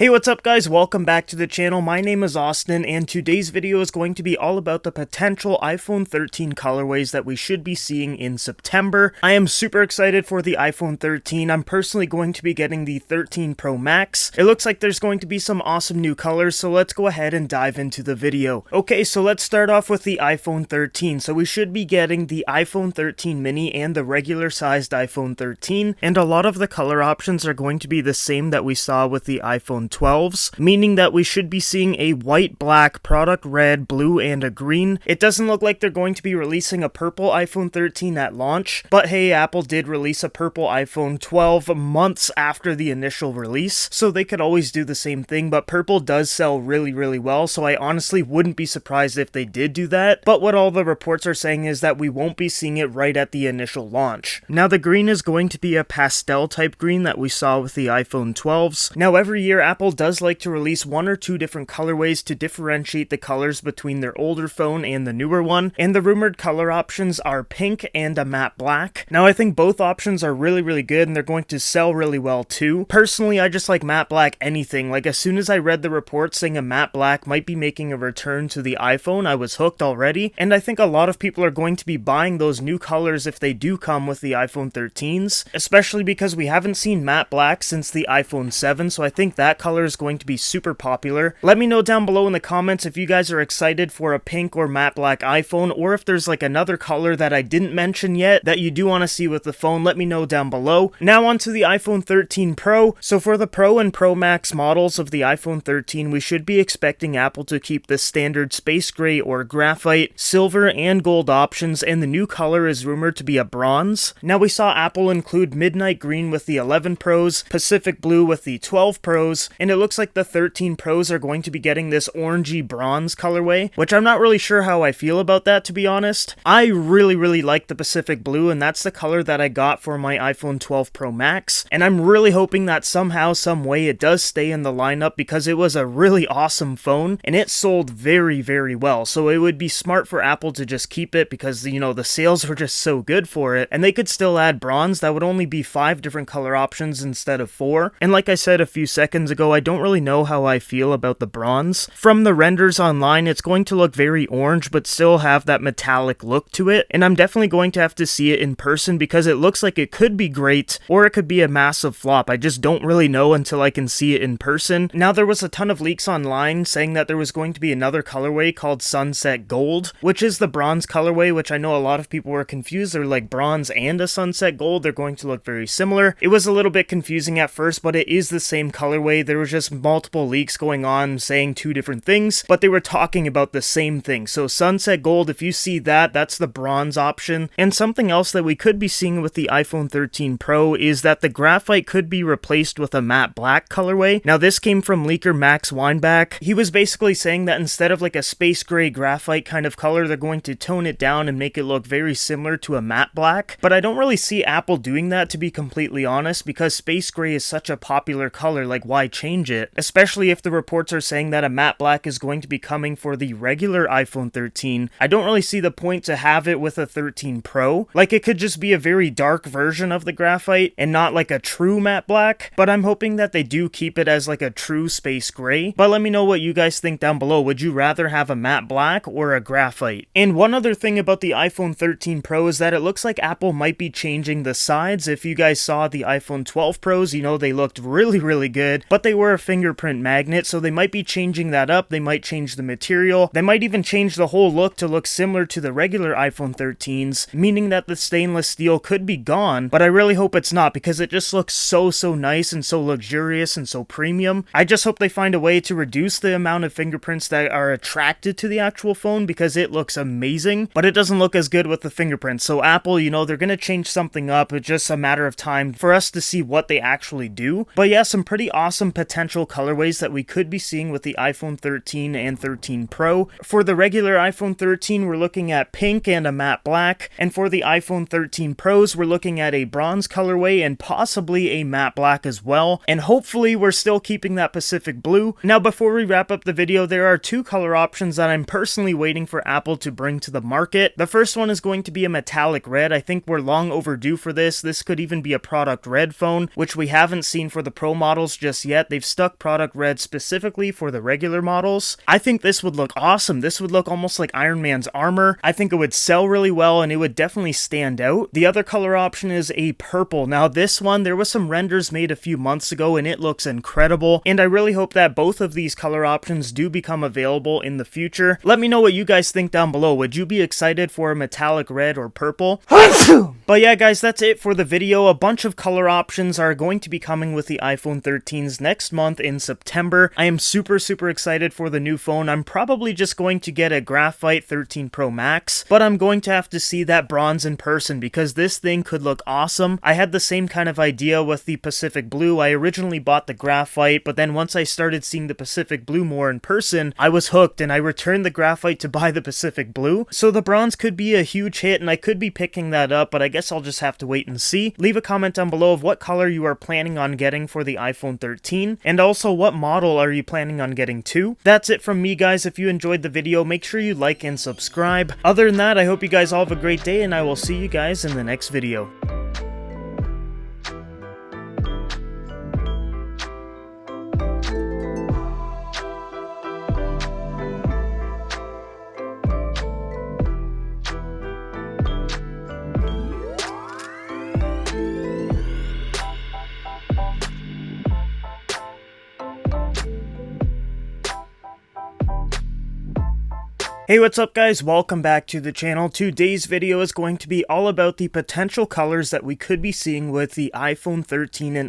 Hey, what's up guys? Welcome back to the channel. My name is Austin and today's video is going to be all about the potential iPhone 13 colorways that we should be seeing in September. I am super excited for the iPhone 13. I'm personally going to be getting the 13 Pro Max. It looks like there's going to be some awesome new colors, so let's go ahead and dive into the video. Okay, so let's start off with the iPhone 13. So we should be getting the iPhone 13 mini and the regular sized iPhone 13, and a lot of the color options are going to be the same that we saw with the iPhone 12s, meaning that we should be seeing a white, black, product red, blue, and a green. It doesn't look like they're going to be releasing a purple iPhone 13 at launch, but hey, Apple did release a purple iPhone 12 months after the initial release, so they could always do the same thing, but purple does sell really well, so I honestly wouldn't be surprised if they did do that, but what all the reports are saying is that we won't be seeing it right at the initial launch. Now, the green is going to be a pastel type green that we saw with the iPhone 12s. Now, every year Apple does like to release one or two different colorways to differentiate the colors between their older phone and the newer one, and the rumored color options are pink and a matte black. Now, I think both options are really good and they're going to sell really well too. Personally, I just like matte black anything. Like, as soon as I read the report saying a matte black might be making a return to the iPhone, I was hooked already, and I think a lot of people are going to be buying those new colors if they do come with the iPhone 13s, especially because we haven't seen matte black since the iPhone 7, so I think that color is going to be super popular. Let me know down below in the comments if you guys are excited for a pink or matte black iPhone, or if there's like another color that I didn't mention yet that you do want to see with the phone. Let me know down below. Now onto the iPhone 13 Pro. So for the Pro and Pro Max models of the iPhone 13, we should be expecting Apple to keep the standard space gray or graphite, silver, and gold options, and the new color is rumored to be a bronze. Now, we saw Apple include midnight green with the 11 Pros, Pacific blue with the 12 Pros, and it looks like the 13 Pros are going to be getting this orangey bronze colorway, which I'm not really sure how I feel about that, to be honest. I really like the Pacific blue, and that's the color that I got for my iPhone 12 Pro Max, and I'm really hoping that somehow, some way it does stay in the lineup, because it was a really awesome phone, and it sold very well, so it would be smart for Apple to just keep it, because, you know, the sales were just so good for it, and they could still add bronze. That would only be 5 different color options instead of 4, and like I said a few seconds ago, I don't really know how I feel about the bronze. From the renders online, it's going to look very orange, but still have that metallic look to it, and I'm definitely going to have to see it in person, because it looks like it could be great, or it could be a massive flop. I just don't really know until I can see it in person. Now, there was a ton of leaks online saying that there was going to be another colorway called Sunset Gold, which is the bronze colorway, which I know a lot of people were confused. They're like, bronze and a sunset gold, they're going to look very similar. It was a little bit confusing at first, but it is the same colorway. There was just multiple leaks going on saying 2 different things, but they were talking about the same thing. So Sunset Gold, if you see that, that's the bronze option. And something else that we could be seeing with the iPhone 13 Pro is that the graphite could be replaced with a matte black colorway. Now, this came from leaker Max Weinbach. He was basically saying that instead of like a space gray graphite kind of color, they're going to tone it down and make it look very similar to a matte black. But I don't really see Apple doing that, to be completely honest, because space gray is such a popular color. Like, why change it? Especially if the reports are saying that a matte black is going to be coming for the regular iPhone 13. I don't really see the point to have it with a 13 Pro. Like, it could just be a very dark version of the graphite and not like a true matte black, but I'm hoping that they do keep it as like a true space gray. But let me know what you guys think down below. Would you rather have a matte black or a graphite? And one other thing about the iPhone 13 Pro is that it looks like Apple might be changing the sides. If you guys saw the iPhone 12 Pros, you know, they looked really good, but they were a fingerprint magnet, so they might be changing that up. They might change the material. They might even change the whole look to look similar to the regular iPhone 13s, meaning that the stainless steel could be gone, but I really hope it's not, because it just looks so nice and so luxurious and so premium. I just hope they find a way to reduce the amount of fingerprints that are attracted to the actual phone, because it looks amazing, but it doesn't look as good with the fingerprints. So Apple, you know, they're gonna change something up. It's just a matter of time for us to see what they actually do. But yeah, some pretty awesome potential colorways that we could be seeing with the iPhone 13 and 13 Pro. For the regular iPhone 13, we're looking at pink and a matte black, and for the iPhone 13 Pros, we're looking at a bronze colorway and possibly a matte black as well, and hopefully we're still keeping that Pacific blue. Now, before we wrap up the video, there are 2 color options that I'm personally waiting for Apple to bring to the market. The first one is going to be a metallic red. I think we're long overdue for this. This could even be a product red phone, which we haven't seen for the Pro models just yet. they've stuck product red specifically for the regular models. I think this would look awesome. This would look almost like Iron Man's armor. I think it would sell really well and it would definitely stand out. The other color option is a purple. Now this one, there was some renders made a few months ago and it looks incredible, and I really hope that both of these color options do become available in the future. Let me know what you guys think down below. Would you be excited for a metallic red or purple? But yeah guys, that's it for the video. A bunch of color options are going to be coming with the iPhone 13s next month in September. I am super excited for the new phone. I'm probably just going to get a Graphite 13 Pro Max, but I'm going to have to see that bronze in person because this thing could look awesome. I had the same kind of idea with the Pacific Blue. I originally bought the Graphite, but then once I started seeing the Pacific Blue more in person, I was hooked and I returned the Graphite to buy the Pacific Blue. So the bronze could be a huge hit and I could be picking that up, but I guess I'll just have to wait and see. Leave a comment down below of what color you are planning on getting for the iPhone 13, and also what model are you planning on getting too. That's it from me guys. If you enjoyed the video, make sure you like and subscribe. Other than that, I hope you guys all have a great day and I will see you guys in the next video. Hey, what's up guys? Welcome back to the channel. Today's video is going to be all about the potential colors that we could be seeing with the iPhone 13 and